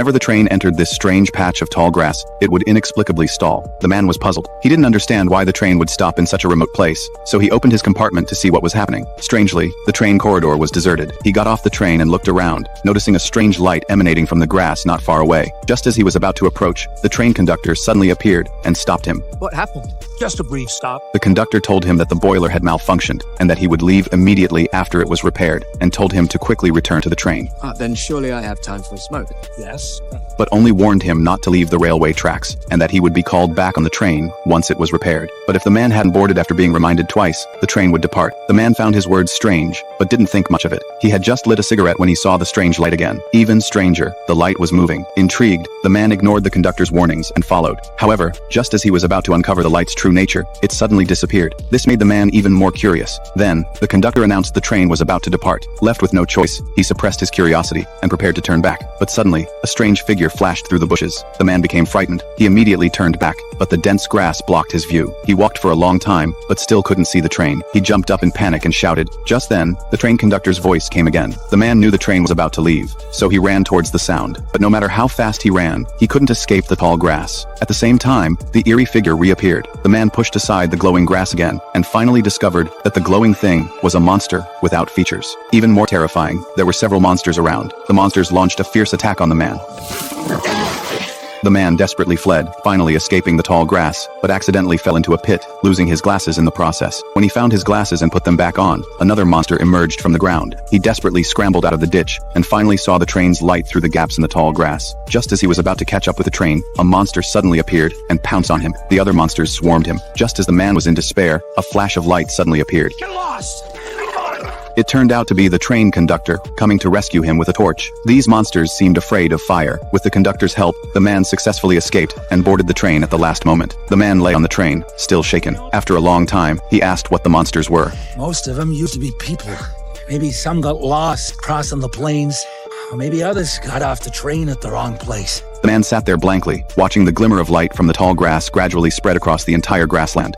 Whenever the train entered this strange patch of tall grass, it would inexplicably stall. The man was puzzled. He didn't understand why the train would stop in such a remote place, so he opened his compartment to see what was happening. Strangely, the train corridor was deserted. He got off the train and looked around, noticing a strange light emanating from the grass not far away. Just as he was about to approach, the train conductor suddenly appeared and stopped him. What happened? Just a brief stop. The conductor told him that the boiler had malfunctioned and that he would leave immediately after it was repaired, and told him to quickly return to the train. Then surely I have time for a smoke. Yes. But only warned him not to leave the railway tracks, and that he would be called back on the train once it was repaired. But if the man hadn't boarded after being reminded twice, the train would depart. The man found his words strange, but didn't think much of it. He had just lit a cigarette when he saw the strange light again. Even stranger, the light was moving. Intrigued, the man ignored the conductor's warnings and followed. However, just as he was about to uncover the light's true nature, it suddenly disappeared. This made the man even more curious. Then, the conductor announced the train was about to depart. Left with no choice, he suppressed his curiosity and prepared to turn back. But suddenly, a strange figure flashed through the bushes. The man became frightened. He immediately turned back, but the dense grass blocked his view. He walked for a long time, but still couldn't see the train. He jumped up in panic and shouted. Just then, the train conductor's voice came again. The man knew the train was about to leave, so he ran towards the sound. But no matter how fast he ran, he couldn't escape the tall grass. At the same time, the eerie figure reappeared. The man pushed aside the glowing grass again, and finally discovered that the glowing thing was a monster without features. Even more terrifying, there were several monsters around. The monsters launched a fierce attack on the man. The man desperately fled, finally escaping the tall grass, but accidentally fell into a pit, losing his glasses in the process. When he found his glasses and put them back on, another monster emerged from the ground. He desperately scrambled out of the ditch, and finally saw the train's light through the gaps in the tall grass. Just as he was about to catch up with the train, a monster suddenly appeared and pounced on him. The other monsters swarmed him. Just as the man was in despair, a flash of light suddenly appeared. Get lost! It turned out to be the train conductor, coming to rescue him with a torch. These monsters seemed afraid of fire. With the conductor's help, the man successfully escaped and boarded the train at the last moment. The man lay on the train, still shaken. After a long time, he asked what the monsters were. Most of them used to be people. Maybe some got lost crossing the plains. Or maybe others got off the train at the wrong place. The man sat there blankly, watching the glimmer of light from the tall grass gradually spread across the entire grassland.